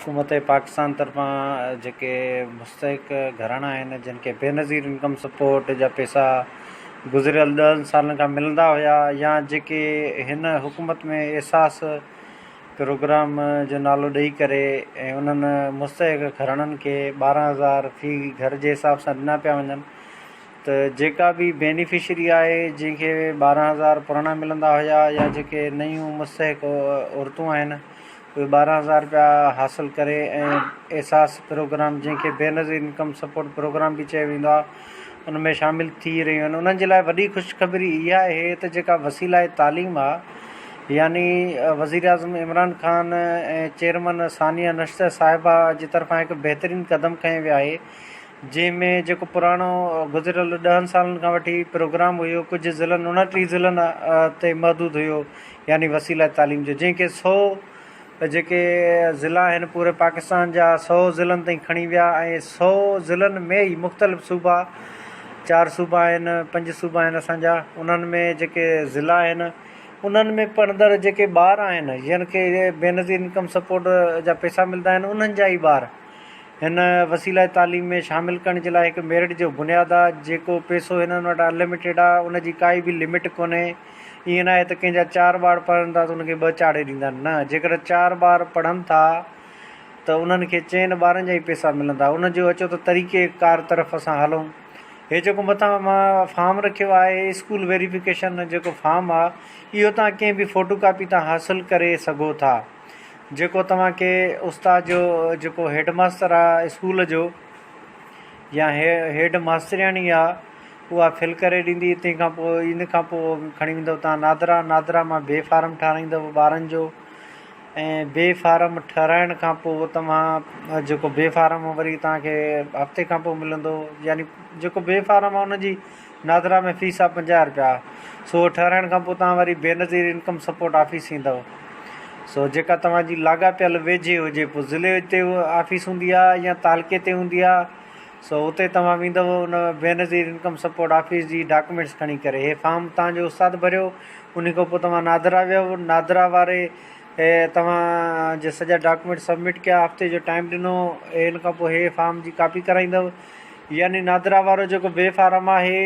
हुकूमत पाकिस्तान तरफ़ां जेके मुस्तहिक घराना आहिनि जिन खे बेनज़ीर इनकम सपोर्ट जा पैसा गुज़िरियल 10 सालनि खां मिलंदा हुया या जेके हिन हुकूमत में एहसास प्रोग्राम जो नालो ॾेई करे ऐं उन्हनि मुस्तहिक घराननि खे 12,000 फ़ी घर जे हिसाब सां ॾिना पिया वञनि त जेका बि बेनिफिशरी आहे जंहिंखे 12,000 पुराणा मिलंदा हुया या जेके नयूं मुस्तहिक औरतूं आहिनि उहे 12,000 रुपया हासिलु करे ऐं एहसास प्रोग्राम जंहिंखे बेनज़ीर इनकम सपोर्ट प्रोग्राम बि चयो वेंदो आहे उन में शामिलु थी रहियूं आहिनि। उन्हनि जे लाइ वॾी ख़ुशख़बरी इहा आहे त जेका वसीला तालीम आहे यानी वज़ीर आज़म इमरान ख़ान ऐं चेयरमैन सानिया नशतर साहिबा जी तरफ़ां हिकु बहितरीनु क़दम खयो वियो आहे जंहिंमें जेको पुराणो गुज़िरियल 10 सालनि खां वठी प्रोग्राम हुयो कुझु ज़िलनि 29 ज़िलनि ते महदूदु हुयो यानी वसीला तालीम जो जंहिंखे 100 जेके ज़िला आहिनि पूरे पाकिस्तान जा 100 ज़िलनि ताईं खणी विया ऐं 100 ज़िलनि में ई मुख़्तलिफ़ सूबा 4 सूबा आहिनि 5 सूबा आहिनि असांजा उन्हनि में जेके ज़िला आहिनि उन्हनि में पढ़ंदड़ जेके ॿार आहिनि जिन खे बेनज़ीर इनकम सपोर्ट जा पैसा मिलंदा आहिनि उन्हनि जा ई ॿार हिन वसीला तालीम में शामिलु करण जे लाइ हिकु मेरिट जो बुनियादु आहे जेको पैसो हिननि वटि अनलिमिटेड आहे उनजी काई बि लिमिट कोन्हे। ईअं न आहे त कंहिंजा 4 ॿार पढ़नि था त उनखे 2 चाढ़े ॾींदा आहिनि न जेकर 4 ॿार पढ़नि था त उन्हनि खे 4 ॿारनि जा ई पैसा मिलंदा। उनजो अचो त तरीक़ेकार तरफ़ असां हलूं हे जेको मथां मां फॉर्म रखियो आहे स्कूल वेरिफिकेशन जेको फॉर्म आहे इहो तव्हां कंहिं बि फ़ोटो कापी तां हासिलु करे सघो था जेको तव्हांखे उस्ताद जो जेको हेड मास्टर आहे स्कूल जो या हेड मास्तरियाणी आहे उहा फिल करे ॾींदी। तंहिंखां पोइ इन खां पोइ खणी वेंदव तव्हां नादरा मां ॿिए फार्म ठाराईंदव ॿारनि जो ऐं ॿिए फार्म ठाराइण खां पोइ तव्हां जेको ॿिए फार्म वरी तव्हांखे हफ़्ते खां पोइ मिलंदो यानी जेको ॿिए फार्म आहे उनजी नादरा में फ़ीस आहे 50 रुपया सो ठाराइण खां पोइ तव्हां वरी बेनज़ीर इनकम सपोर्ट ऑफिस ईंदव सो जेका तव्हांजी लाॻापियल वेझे हुजे पोइ ज़िले ते ऑफिस हूंदी आहे या तालके ते हूंदी आहे सो उते तव्हां वेंदव उन बेनज़ीर इनकम सपोर्ट ऑफिस जी डॉक्यूमेंट्स खणी करे हे फॉर्म तव्हांजो उस्ताद भरियो उन खां पोइ तव्हां नादरा वियो नादरा वारे तव्हांजे सॼा डॉक्यूमेंट सबमिट कया हफ़्ते जो टाइम ॾिनो हिन खां पोइ हे फॉर्म जी कापी कराईंदव यानी नादरा वारो जेको ॿिए फार्म आहे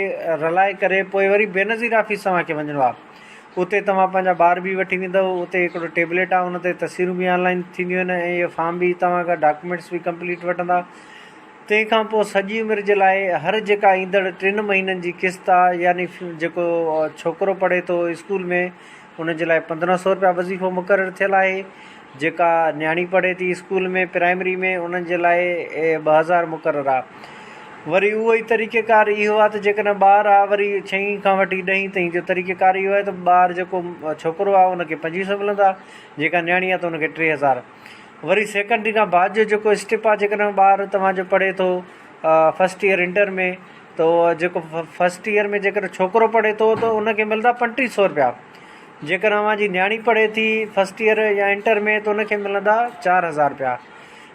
रलाए करे पोइ वरी बेनज़ीर ऑफिस तव्हांखे वञिणो आहे उते तव्हां पंहिंजा ॿार बि वठी वेंदव उते हिकिड़ो टेबलेट आहे उन ते तस्वीरूं बि ऑनलाइन थींदियूं आहिनि ऐं इहो फॉर्म बि तव्हांखां डॉक्यूमेंट्स बि कंप्लीट वठंदा। तंहिंखां पोइ सॼी उमिरि जे लाइ हर जेका ईंदड़ 3 महीननि जी क़िस्त आहे यानी जेको छोकिरो पढ़े थो स्कूल में उन जे लाइ 1500 रुपया वज़ीफ़ो मुक़ररु थियल आहे जेका न्याणी पढ़े थी स्कूल में प्राइमरी में उन्हनि जे लाइ 2000 मुक़ररु आहे। वरी उहो ई तरीक़ेकार इहो आहे त जेकॾहिं ॿार आहे वरी 6 खां वठी 10 ताईं जो तरीक़ेकार इहो आहे त ॿार जेको छोकिरो आहे उनखे 2500 मिलंदा जेका न्याणी आहे त उनखे 3000। वरी सेकेंडरी खां बाद जो जेको स्टेप आहे जेकॾहिं ॿार तव्हांजो पढ़े थो फस्ट ईयर इंटर में त जेको फस्ट ईयर में जेकर छोकिरो पढ़े थो त उनखे मिलंदा 3500 रुपया जेकर तव्हांजी न्याणी पढ़े थी फस्ट ईयर या इंटर में त उनखे मिलंदा 4000 रुपया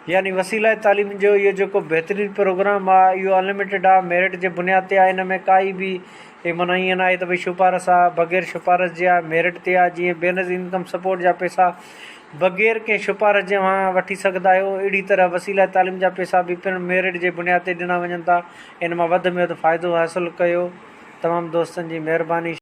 यानी वसीला तालीम जो इहो जेको बहितरीनु प्रोग्राम आहे इहो अनलिमिटेड आहे मेरिट जे बुनियाद ते आहे हिन में काई बि माना ईअं न आहे त भई सिफ़ारिश आहे बग़ैर सिफ़ारिश जे आहे मेरिट ते आहे जीअं बेनज़ीर इनकम सपोर्ट जा पैसा बग़ैर कंहिं सिफ़ारिश जे वठी सघंदा आहियो अहिड़ी तरह वसीला तालीम जा पैसा बि पिणु मेरिट जे बुनियाद ते ॾिना वञनि था इन मां वधि में वधि फ़ाइदो हासिलु कयो। तमामु दोस्तनि जी महिरबानी।